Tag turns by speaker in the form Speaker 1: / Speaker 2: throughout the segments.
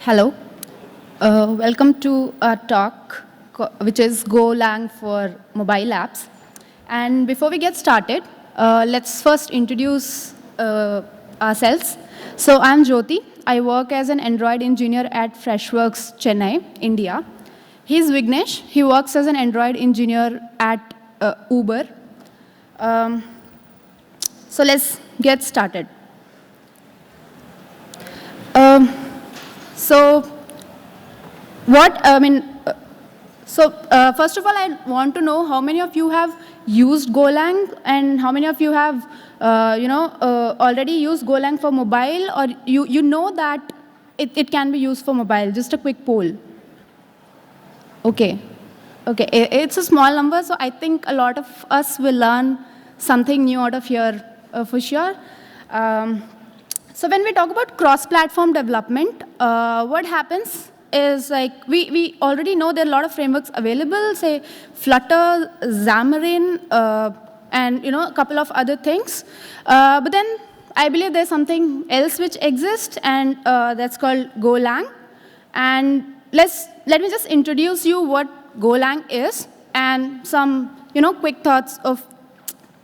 Speaker 1: Hello. Welcome to our talk, which is Golang for mobile apps. And before we get started, let's first introduce ourselves. So I'm Jyoti. I work as an Android engineer at Freshworks, Chennai, India. He's Vignesh. He works as an Android engineer at Uber. So let's get started. First of all, I want to know how many of you have used Golang and how many of you have, already used Golang for mobile, or you know that it can be used for mobile. Just a quick poll. Okay. It's a small number, so I think a lot of us will learn something new out of here for sure. So when we talk about cross-platform development, what happens is like we already know there are a lot of frameworks available, say Flutter, Xamarin, and a couple of other things. But then I believe there's something else which exists, and that's called Golang. And let me just introduce you what Golang is and some quick thoughts of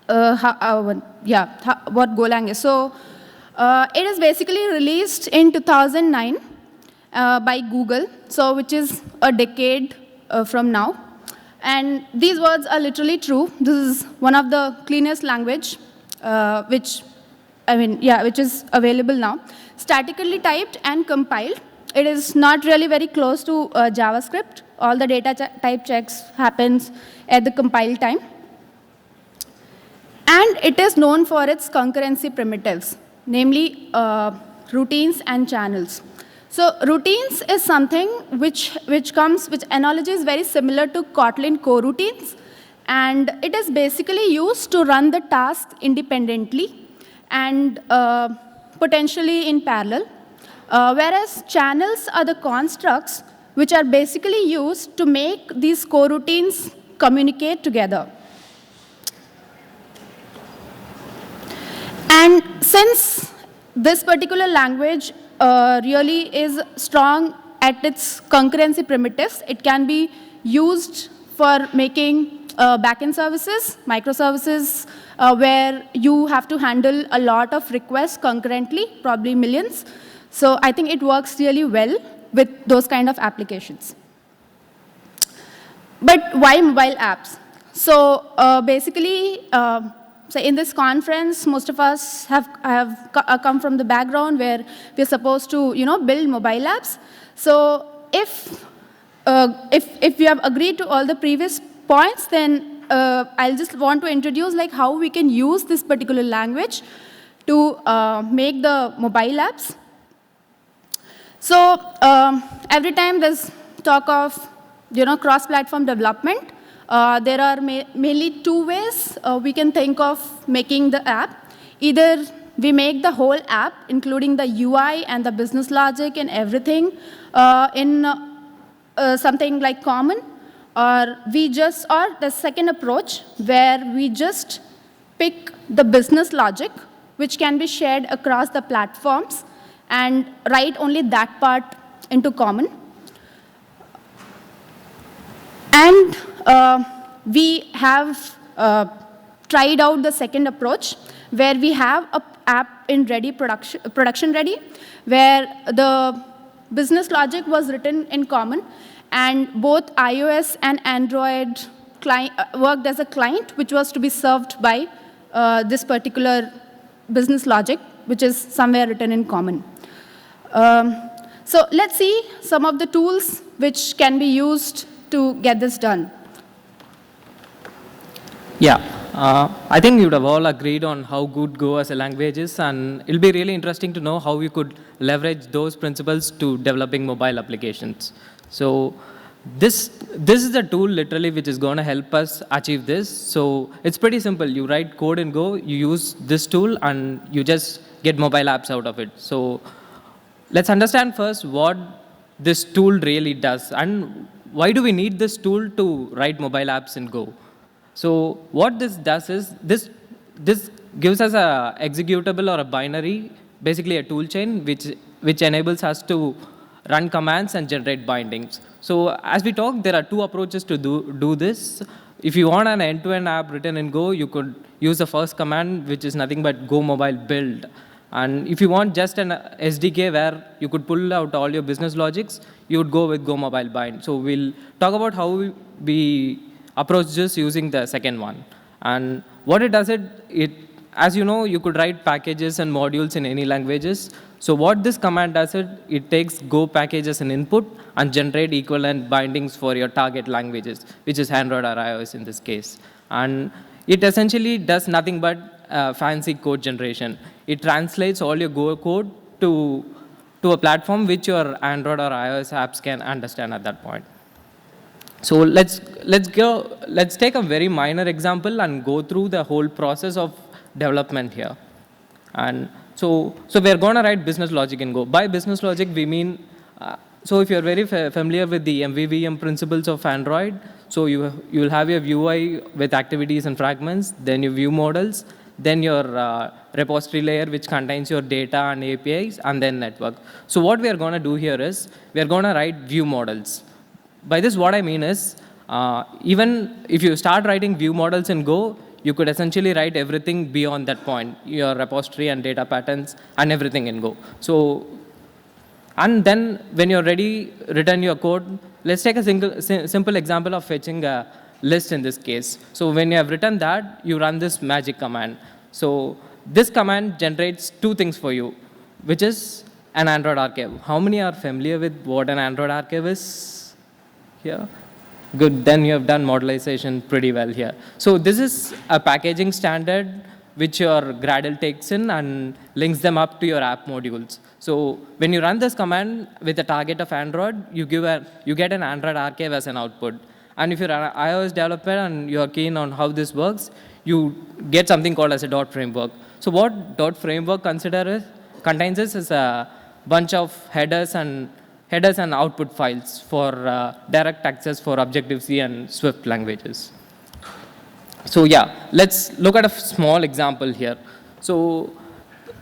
Speaker 1: what Golang is. So it is basically released in 2009 by Google, so which is a decade from now. And these words are literally true. This is one of the cleanest language, which is available now. Statically typed and compiled. It is not really very close to JavaScript. All the data type checks happens at the compile time. And it is known for its concurrency primitives, namely routines and channels. So routines is something which analogy is very similar to Kotlin coroutines, and it is basically used to run the task independently and potentially in parallel, whereas channels are the constructs which are basically used to make these coroutines communicate together. And since this particular language really is strong at its concurrency primitives, it can be used for making backend services, microservices, where you have to handle a lot of requests concurrently, probably millions. So I think it works really well with those kind of applications. But why mobile apps? So basically, so in this conference, most of us have come from the background where we're supposed to, build mobile apps. So if you have agreed to all the previous points, then I'll just want to introduce like how we can use this particular language to make the mobile apps. So every time there's talk of, cross-platform development, there are mainly two ways we can think of making the app. Either we make the whole app, including the UI and the business logic and everything, in something like common, or the second approach, where we just pick the business logic, which can be shared across the platforms, and write only that part into common. And we have tried out the second approach, where we have an app in production ready, where the business logic was written in common, and both iOS and Android worked as a client, which was to be served by this particular business logic, which is somewhere written in common. So let's see some of the tools which can be used to get this done.
Speaker 2: Yeah, I think we would have all agreed on how good Go as a language is, and it'll be really interesting to know how we could leverage those principles to developing mobile applications. So this is the tool literally which is going to help us achieve this. So it's pretty simple. You write code in Go, you use this tool, and you just get mobile apps out of it. So let's understand first what this tool really does, and why do we need this tool to write mobile apps in Go? So what this does is, this gives us a executable or a binary, basically a tool chain, which enables us to run commands and generate bindings. So as we talked, there are two approaches to do this. If you want an end-to-end app written in Go, you could use the first command, which is nothing but GoMobile build. And if you want just an SDK where you could pull out all your business logics, you would go with GoMobile bind. So we'll talk about how we approach this using the second one. And what it does, as you know, you could write packages and modules in any languages. So what this command does, it takes Go package as an input and generate equivalent bindings for your target languages, which is Android or iOS in this case. And it essentially does nothing but fancy code generation. It translates all your Go code to a platform which your Android or iOS apps can understand at that point. So let's take a very minor example and go through the whole process of development here. And so we're going to write business logic in Go. By business logic, we mean, so if you're very familiar with the MVVM principles of Android, so you'll have your UI with activities and fragments, then your view models, then your repository layer, which contains your data and APIs, and then network. So what we are going to do here is, we are going to write view models. By this, what I mean is, even if you start writing view models in Go, you could essentially write everything beyond that point, your repository and data patterns and everything in Go. So, and then when you're ready, return your code. Let's take a simple example of fetching a list in this case. So when you have written that, you run this magic command. So this command generates two things for you, which is an Android archive. How many are familiar with what an Android archive is here? Good, then you have done modelization pretty well here. So this is a packaging standard which your Gradle takes in and links them up to your app modules. So when you run this command with a target of Android, you get an Android archive as an output. And if you're an iOS developer and you're keen on how this works, you get something called as a dot framework. So what dot framework contains is a bunch of headers and output files for direct access for Objective-C and Swift languages. So yeah, let's look at a small example here. So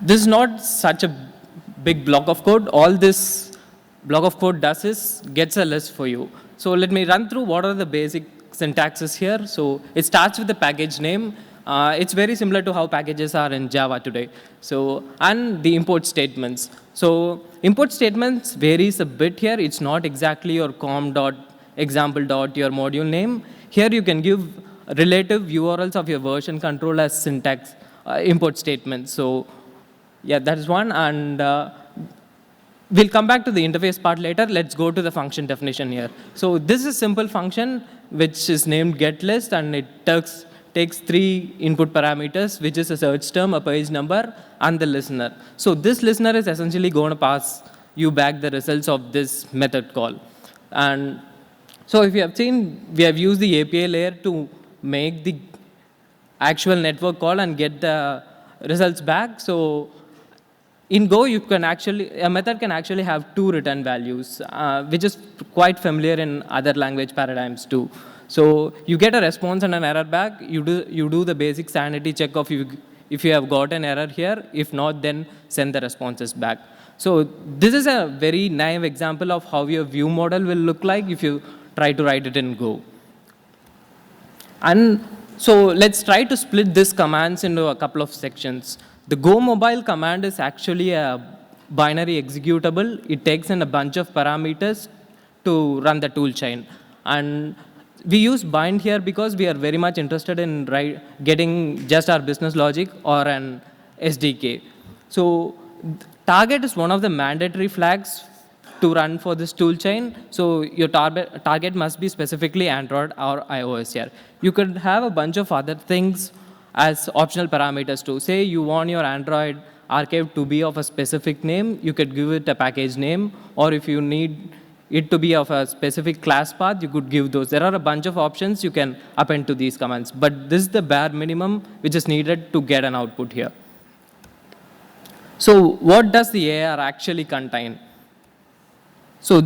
Speaker 2: this is not such a big block of code. All this block of code does is gets a list for you. So let me run through what are the basic syntaxes here. So it starts with the package name. It's very similar to how packages are in Java today. So, and the import statements. So import statements varies a bit here. It's not exactly your com.example. Your module name. Here you can give relative URLs of your version control as syntax import statements. So yeah, that is one. And we'll come back to the interface part later. Let's go to the function definition here. So this is a simple function which is named getList, and it takes three input parameters, which is a search term, a page number, and the listener. So this listener is essentially going to pass you back the results of this method call. And so if you have seen, we have used the API layer to make the actual network call and get the results back. So in Go, a method can actually have two return values, which is quite familiar in other language paradigms too. So you get a response and an error back. You do the basic sanity check of if you have got an error here. If not, then send the responses back. So this is a very naive example of how your view model will look like if you try to write it in Go. And so let's try to split this commands into a couple of sections. The GoMobile command is actually a binary executable. It takes in a bunch of parameters to run the toolchain. And we use bind here because we are very much interested in getting just our business logic or an SDK. So target is one of the mandatory flags to run for this toolchain. So your target must be specifically Android or iOS here. You could have a bunch of other things as optional parameters too. Say you want your Android archive to be of a specific name, you could give it a package name, or if you need it to be of a specific class path, you could give those. There are a bunch of options you can append to these commands, but this is the bare minimum which is needed to get an output here. So what does the AR actually contain? So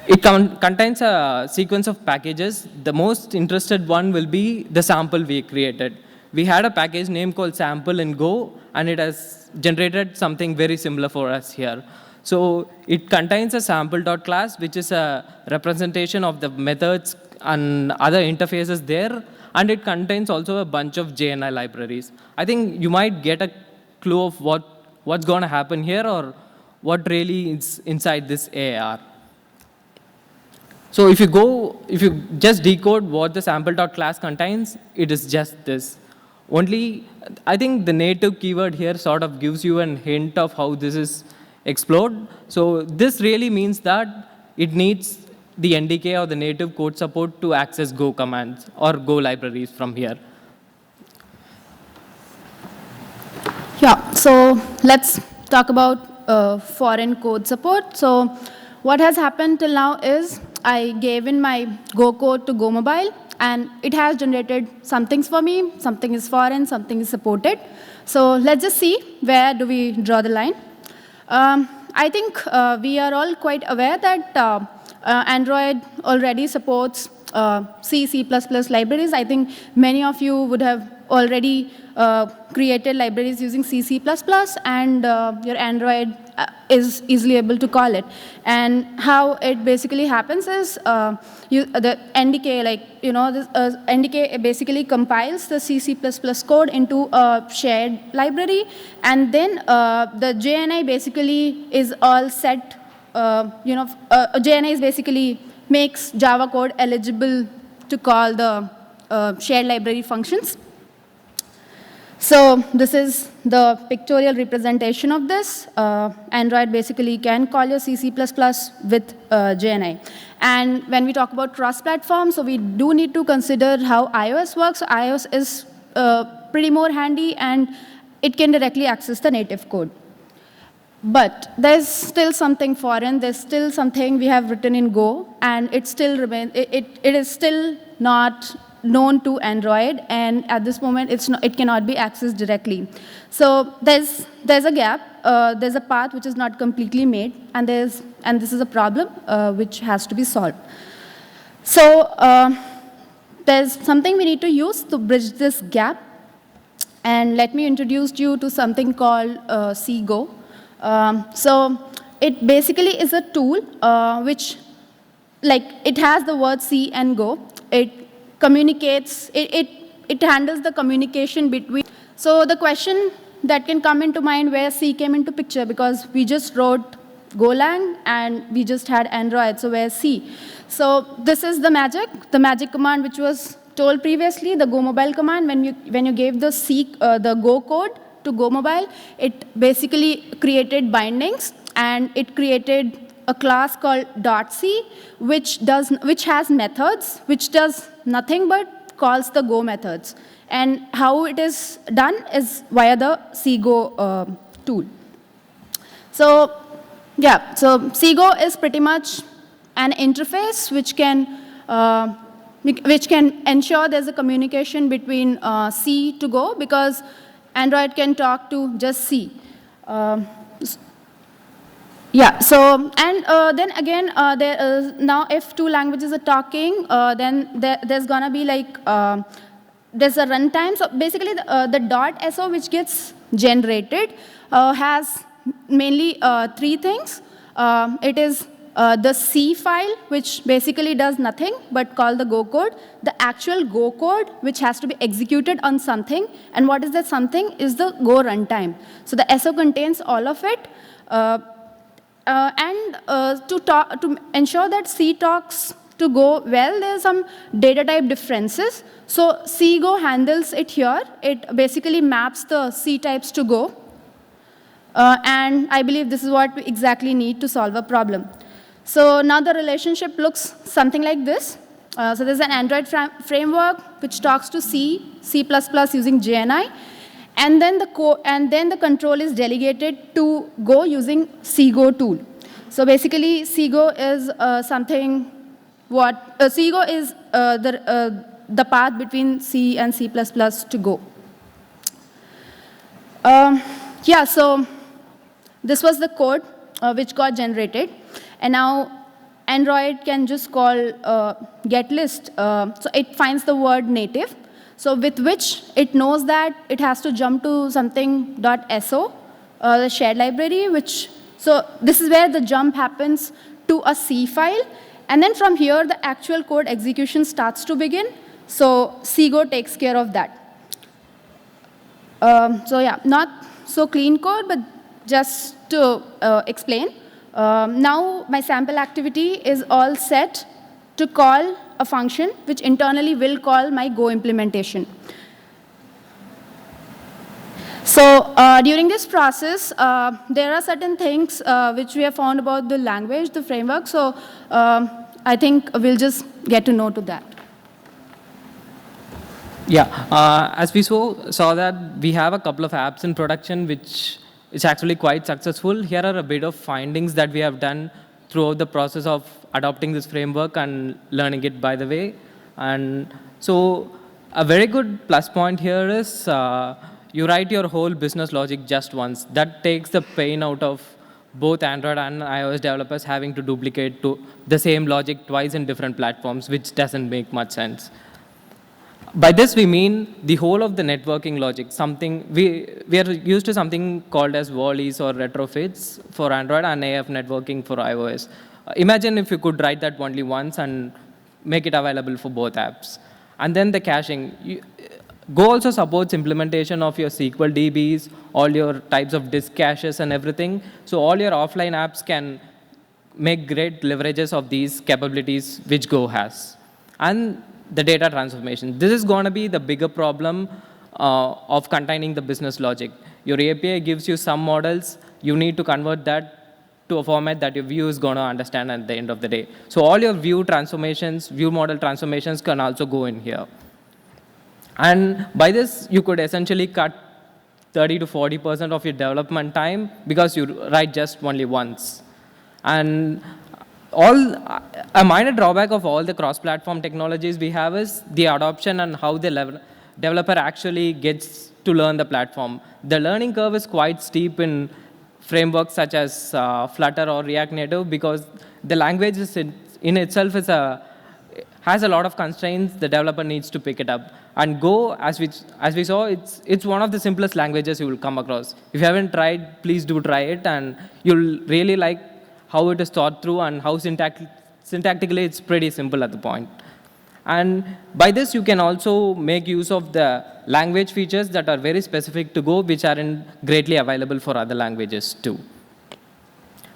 Speaker 2: it contains a sequence of packages. The most interested one will be the sample we created. We had a package name called sample in Go, and it has generated something very similar for us here. So it contains a sample.class, which is a representation of the methods and other interfaces there, and it contains also a bunch of JNI libraries. I think you might get a clue of what's going to happen here or what really is inside this AR. So if you just decode what the sample.class contains, it is just this. Only, I think the native keyword here sort of gives you a hint of how this is explored. So this really means that it needs the NDK or the native code support to access Go commands or Go libraries from here.
Speaker 1: Yeah, so let's talk about foreign code support. So what has happened till now is I gave in my Go code to GoMobile, and it has generated some things for me. Something is foreign, something is supported. So let's just see where do we draw the line. I think we are all quite aware that Android already supports C, C++ libraries. I think many of you would have already created libraries using C, C++, and your Android is easily able to call it. And how it basically happens is the NDK, this NDK basically compiles the C, C++ code into a shared library, and then the JNI basically is all set. JNI is basically makes Java code eligible to call the shared library functions. So this is the pictorial representation of this. Android basically can call your C, C++ with JNI. And when we talk about cross-platform, so we do need to consider how iOS works. So iOS is pretty more handy, and it can directly access the native code. But there's still something foreign. There's still something we have written in Go, and it still remains. It is still not known to Android, and at this moment, it cannot be accessed directly. So there's a gap. There's a path which is not completely made, and this is a problem which has to be solved. So there's something we need to use to bridge this gap, and let me introduce you to something called CGo. So it basically is a tool which, it has the word C and Go. It communicates, it handles the communication between. So the question that can come into mind where C came into picture, because we just wrote Golang and we just had Android, so where's C? So this is the magic command which was told previously, the GoMobile command. When you gave the Go code to GoMobile, it basically created bindings, and it created a class called .c, which has methods, which does nothing but calls the Go methods. And how it is done is via the CGo tool. So yeah, so CGo is pretty much an interface which can ensure there's a communication between C to Go, because Android can talk to just C. Yeah, so, and then again, now if two languages are talking, then there's going to be there's a runtime. So basically, the .so which gets generated has mainly three things. It is the C file, which basically does nothing but call the Go code, the actual Go code, which has to be executed on something, and what is that something is the Go runtime. So the SO contains all of it. To ensure that C talks to Go well, there's some data type differences. So CGo handles it here. It basically maps the C types to Go. And I believe this is what we exactly need to solve a problem. So now the relationship looks something like this. So there's an Android framework which talks to C, C++ using JNI. And then the control is delegated to Go using CGo tool. So basically, CGo is CGo is the path between C and C++ to Go. Yeah, so this was the code which got generated. And now Android can just call getList. So it finds the word native. So with which it knows that it has to jump to something .so, the shared library, which So this is where the jump happens to a C file. And then from here, the actual code execution starts to begin. So CGO takes care of that. So yeah, not so clean code, but just to explain. Now my sample activity is all set to call a function which internally will call my Go implementation. So during this process, there are certain things which we have found about the language, the framework. So I think we'll just get to know to that.
Speaker 2: Yeah, as we saw that we have a couple of apps in production which is actually quite successful. Here are a bit of findings that we have done throughout the process of adopting this framework and learning it by the way. And so a very good plus point here is you write your whole business logic just once. That takes the pain out of both Android and iOS developers having to duplicate the same logic twice in different platforms, which doesn't make much sense. By this, we mean the whole of the networking logic. We are used to something called as volleys or retrofits for Android and AF networking for iOS. Imagine if you could write that only once and make it available for both apps. And then the caching. Go also supports implementation of your SQL DBs, all your types of disk caches and everything. So all your offline apps can make great leverages of these capabilities which Go has. And the data transformation. This is going to be the bigger problem of containing the business logic. Your API gives you some models. You need to convert that to a format that your view is going to understand at the end of the day. So all your view transformations, view model transformations can also go in here. And by this, you could essentially cut 30 to 40% of your development time because you write just only once. And a minor drawback of all the cross-platform technologies we have is the adoption and how the developer actually gets to learn the platform. The learning curve is quite steep in frameworks such as Flutter or React Native because the language is in itself has a lot of constraints. The developer needs to pick it up. And Go, as we saw, it's one of the simplest languages you will come across. If you haven't tried, please do try it, and you'll really like how it is thought through and how syntactically it's pretty simple at the point. And by this, you can also make use of the language features that are very specific to Go, which aren't greatly available for other languages too.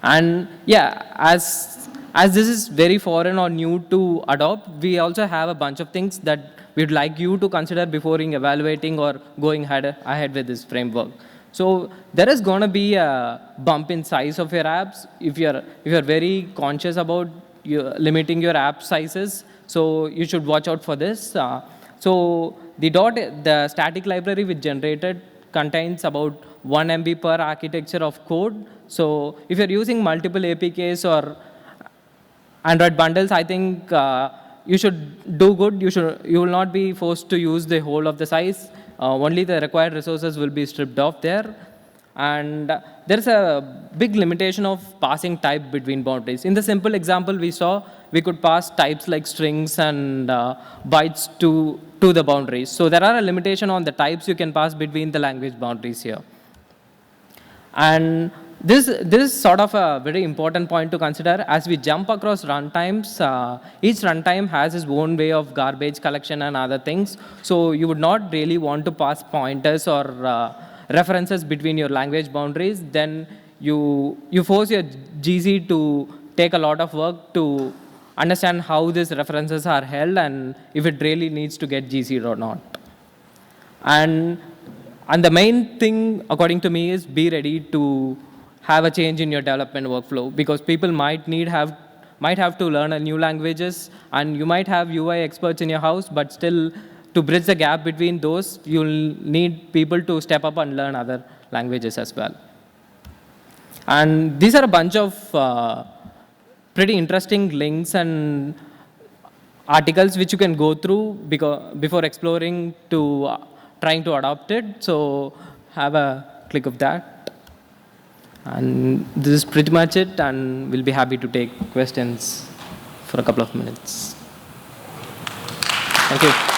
Speaker 2: And yeah, as this is very foreign or new to adopt, we also have a bunch of things that we'd like you to consider before evaluating or going ahead with this framework. So there is going to be a bump in size of your apps if you're very conscious about limiting your app sizes. So you should watch out for this. So the static library we generated contains about 1 MB per architecture of code. So if you're using multiple APKs or Android bundles, I think you should do good. You will not be forced to use the whole of the size. Only the required resources will be stripped off there. And there's a big limitation of passing type between boundaries. In the simple example we saw, we could pass types like strings and bytes to the boundaries. So there are a limitation on the types you can pass between the language boundaries here. And this is sort of a very important point to consider. As we jump across runtimes, each runtime has its own way of garbage collection and other things. So you would not really want to pass pointers or references between your language boundaries. Then you force your GC to take a lot of work to understand how these references are held and if it really needs to get GC'd or not. And the main thing, according to me, is be ready to have a change in your development workflow because people might have to learn new languages, and you might have UI experts in your house, but still to bridge the gap between those, you'll need people to step up and learn other languages as well. And these are a bunch of pretty interesting links and articles which you can go through before exploring to trying to adopt it. So have a click of that. And this is pretty much it, and we'll be happy to take questions for a couple of minutes. Thank you.